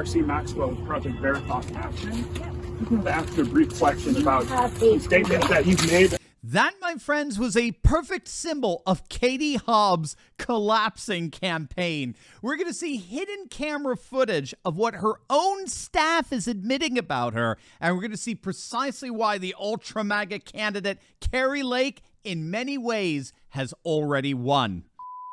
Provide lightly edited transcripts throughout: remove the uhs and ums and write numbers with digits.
Marcy Maxwell's Project Veritas action. I just wanted to ask you a brief question about the statements that you've made. That, my friends, was a perfect symbol of Katie Hobbs' collapsing campaign. We're going to see hidden camera footage of what her own staff is admitting about her, and we're going to see precisely why the ultra-MAGA candidate, Kari Lake, in many ways has already won.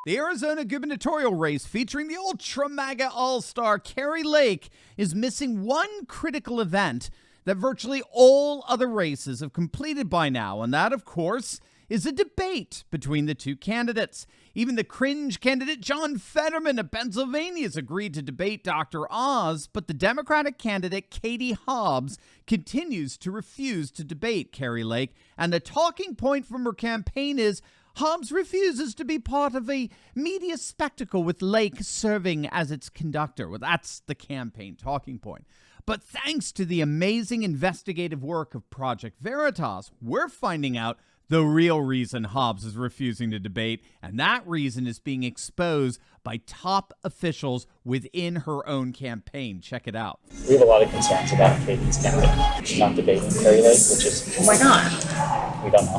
The Arizona gubernatorial race featuring the ultra-MAGA all-star Kari Lake is missing one critical event that virtually all other races have completed by now, and that, of course, is a debate between the two candidates. Even the cringe candidate John Fetterman of Pennsylvania has agreed to debate Dr. Oz, but the Democratic candidate Katie Hobbs continues to refuse to debate Kari Lake, and the talking point from her campaign is Hobbs refuses to be part of a media spectacle with Lake serving as its conductor. Well, that's the campaign talking point. But thanks to the amazing investigative work of Project Veritas, we're finding out the real reason Hobbs is refusing to debate, and that reason is being exposed by top officials within her own campaign. Check it out. We have a lot of concerns about Katie's candidate. She's not debating Kari Lake, which is... Why not? We don't know.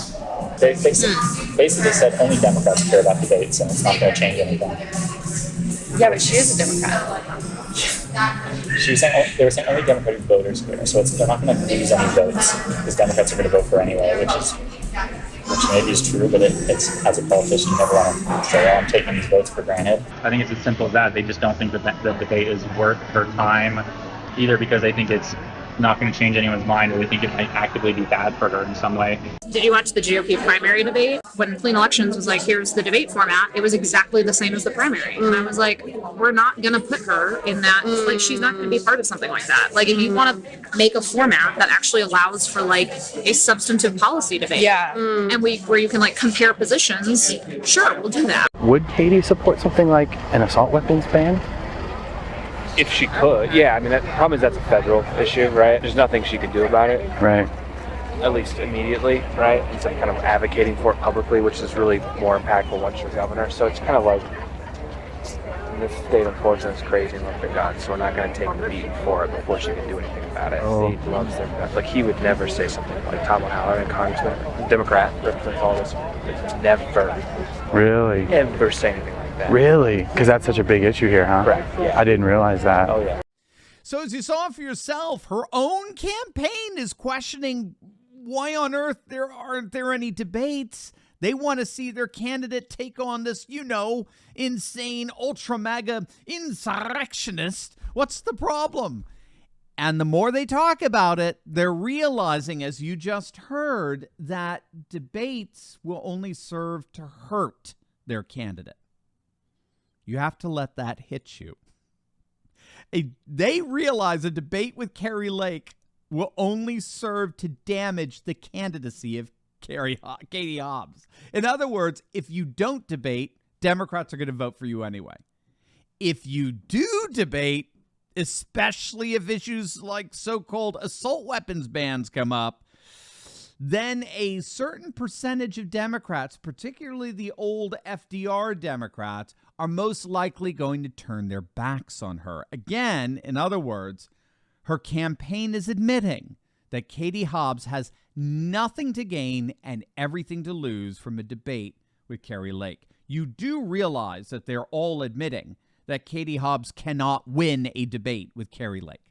They basically said only Democrats care about debates, and it's not going to change anything. Yeah, but she is a Democrat. They were saying only Democratic voters care, so they're not going to lose any votes because Democrats are going to vote for anyway, which maybe is true, but it's as a politician, you never want to say, "Oh, I'm taking these votes for granted." I think it's as simple as that. They just don't think that the debate is worth her time, either because they think it's not going to change anyone's mind, or they think it might actively be bad for her in some way. Did you watch the GOP primary debate? When Clean Elections was like, here's the debate format, it was exactly the same as the primary. And I was like, we're not going to put her in that. Like, she's not going to be part of something like that. Like, if you want to make a format that actually allows for, like, a substantive policy debate, and where you can, like, compare positions, sure, we'll do that. Would Katie support something like an assault weapons ban? If she could, yeah. I mean, the problem is that's a federal issue, right? There's nothing she could do about it. Right. At least immediately, right? Instead of kind of advocating for it publicly, which is really more impactful once you're governor. So it's kind of like, this state, unfortunately, is crazy and look at God, so we're not going to take the beat for it before she can do anything about it. Oh. He loves their best. Like, he would never say something like Tom O'Halloran, congressman, Democrat, represents all this. Never. Really? Ever say anything like that. Really? Because that's such a big issue here, huh? Correct, yeah. I didn't realize that. Oh, yeah. So as you saw for yourself, her own campaign is questioning why on earth aren't there any debates. They want to see their candidate take on this, insane ultra-MAGA insurrectionist. What's the problem? And the more they talk about it, they're realizing, as you just heard, that debates will only serve to hurt their candidate. You have to let that hit you. They realize a debate with Kari Lake will only serve to damage the candidacy of Katie Hobbs. In other words, if you don't debate, Democrats are going to vote for you anyway. If you do debate, especially if issues like so-called assault weapons bans come up, then a certain percentage of Democrats, particularly the old FDR Democrats, are most likely going to turn their backs on her. Again, in other words, her campaign is admitting that Katie Hobbs has nothing to gain and everything to lose from a debate with Kari Lake. You do realize that they're all admitting that Katie Hobbs cannot win a debate with Kari Lake.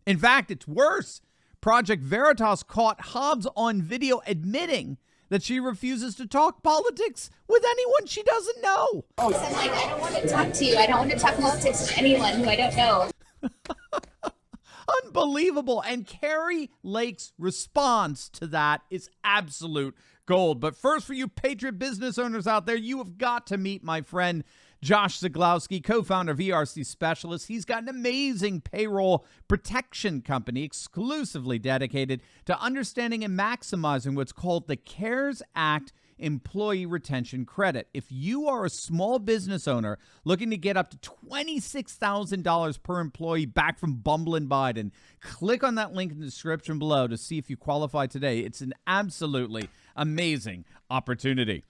In fact, it's worse. Project Veritas caught Hobbs on video admitting that she refuses to talk politics with anyone she doesn't know. I'm like, I don't want to talk to you. I don't want to talk politics with anyone who I don't know. Unbelievable. And Kari Lake's response to that is absolute gold. But first, for you Patriot business owners out there, you have got to meet my friend Josh Zaglowski, co-founder of ERC Specialists. He's got an amazing payroll protection company exclusively dedicated to understanding and maximizing what's called the CARES Act Employee Retention Credit. If you are a small business owner looking to get up to $26,000 per employee back from bumbling Biden, click on that link in the description below to see if you qualify today. It's an absolutely amazing opportunity.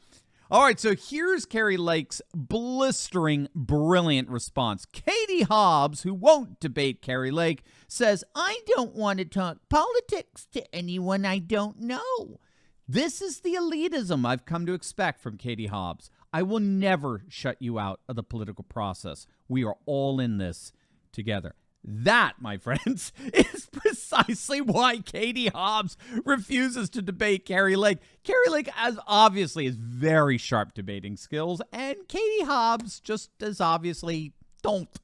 All right, so here's Kari Lake's blistering, brilliant response. Katie Hobbs, who won't debate Kari Lake, says, I don't want to talk politics to anyone I don't know. This is the elitism I've come to expect from Katie Hobbs. I will never shut you out of the political process. We are all in this together. That, my friends, is precisely why Katie Hobbs refuses to debate Kari Lake. Kari Lake, as obviously, has very sharp debating skills, and Katie Hobbs just as obviously don't.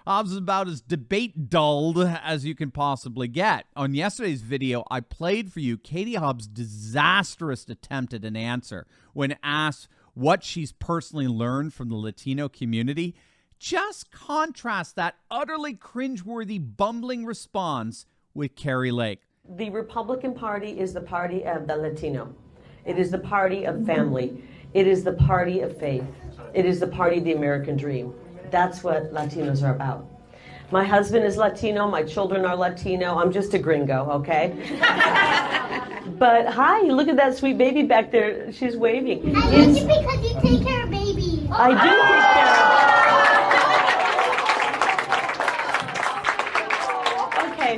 Hobbs is about as debate dulled as you can possibly get. On yesterday's video, I played for you Katie Hobbs' disastrous attempt at an answer when asked what she's personally learned from the Latino community. Just contrast that utterly cringeworthy, bumbling response with Kari Lake. The Republican Party is the party of the Latino. It is the party of family. It is the party of faith. It is the party of the American dream. That's what Latinos are about. My husband is Latino. My children are Latino. I'm just a gringo, okay? But hi, look at that sweet baby back there. She's waving. I like you because you take care of babies. I do take care of them. Okay,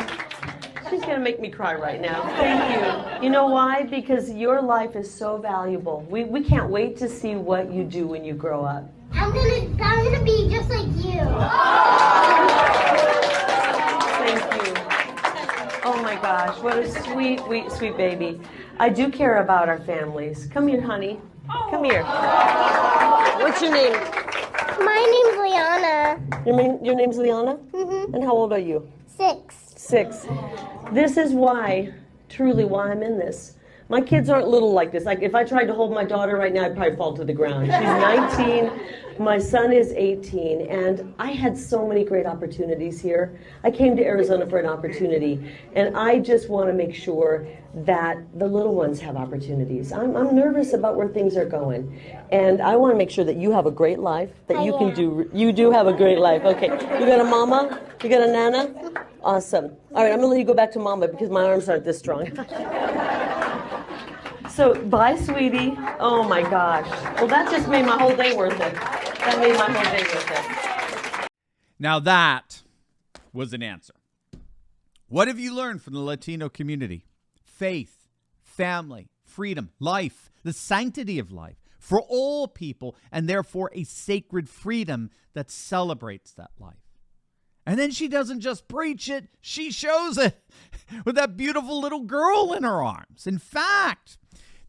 she's gonna make me cry right now. Thank you. You know why? Because your life is so valuable. We can't wait to see what you do when you grow up. I'm gonna be just like you. Thank you. Oh my gosh, what a sweet, sweet baby. I do care about our families. Come here, honey. Come here. What's your name? My name's Liana. Your name's Liana? Mm-hmm. And how old are you? 6. 6. This is why, truly why I'm in this. My kids aren't little like this. Like if I tried to hold my daughter right now, I'd probably fall to the ground. She's 19, my son is 18, and I had so many great opportunities here. I came to Arizona for an opportunity, and I just want to make sure that the little ones have opportunities. I'm nervous about where things are going, and I want to make sure that you have a great life, that you can do. You do have a great life. Okay, you got a mama? You got a nana? Awesome. All right, I'm gonna let you go back to mama because my arms aren't this strong. So, bye, sweetie. Oh my gosh. Well, that just made my whole day worth it. That made my whole day worth it. Now that was an answer. What have you learned from the Latino community? Faith, family, freedom, life, the sanctity of life for all people, and therefore a sacred freedom that celebrates that life. And then she doesn't just preach it, she shows it with that beautiful little girl in her arms. In fact,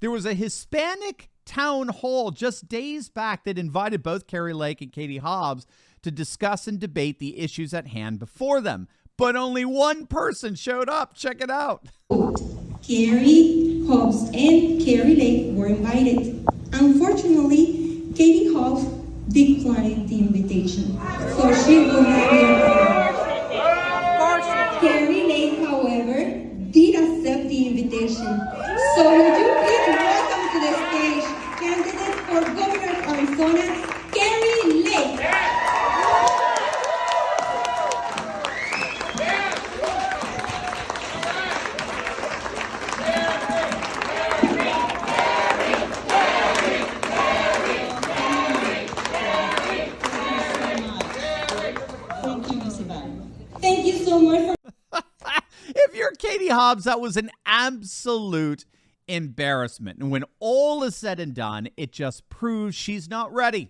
there was a Hispanic town hall just days back that invited both Kari Lake and Katie Hobbs to discuss and debate the issues at hand before them. But only one person showed up. Check it out. Kari Hobbs and Kari Lake were invited. Unfortunately, Katie Hobbs declined the invitation, so she will not be invited. Kari Lake, however, did accept the invitation. So would you please welcome to the stage candidate for Governor of Arizona, Kari Lake. Thank you so much for If you're Katie Hobbs, that was an absolute embarrassment. And when all is said and done, it just proves she's not ready.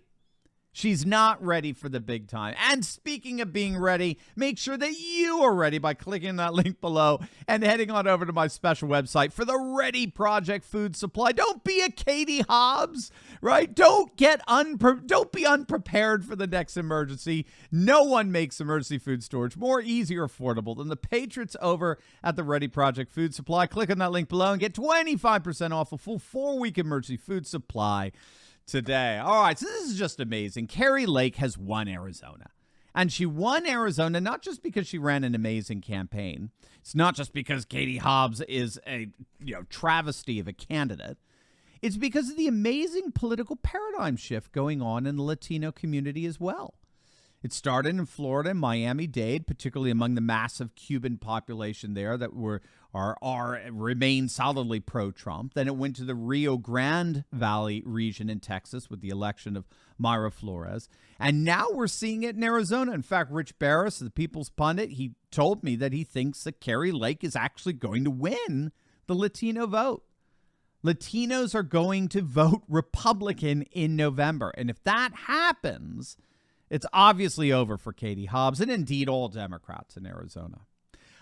She's not ready for the big time. And speaking of being ready, make sure that you are ready by clicking that link below and heading on over to my special website for the Ready Project Food Supply. Don't be a Katie Hobbs, right? Don't be unprepared for the next emergency. No one makes emergency food storage more easy or affordable than the patriots over at the Ready Project Food Supply. Click on that link below and get 25% off a full 4-week emergency food supply today. All right, so this is just amazing. Kari Lake has won Arizona. And she won Arizona not just because she ran an amazing campaign. It's not just because Katie Hobbs is a travesty of a candidate. It's because of the amazing political paradigm shift going on in the Latino community as well. It started in Florida and Miami-Dade, particularly among the massive Cuban population there that remain solidly pro-Trump. Then it went to the Rio Grande Valley region in Texas with the election of Mayra Flores. And now we're seeing it in Arizona. In fact, Rich Barris, the People's Pundit, he told me that he thinks that Kari Lake is actually going to win the Latino vote. Latinos are going to vote Republican in November. And if that happens, it's obviously over for Katie Hobbs and indeed all Democrats in Arizona.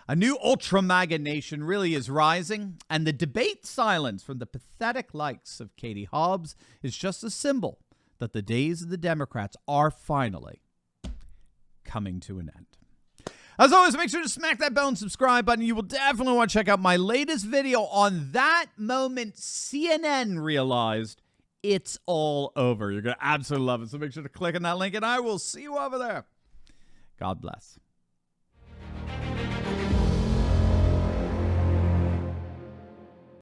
A new ultra-MAGA nation really is rising, and the debate silence from the pathetic likes of Katie Hobbs is just a symbol that the days of the Democrats are finally coming to an end. As always, make sure to smack that bell and subscribe button. You will definitely want to check out my latest video on that moment CNN realized it's all over. You're going to absolutely love it. So make sure to click on that link, and I will see you over there. God bless.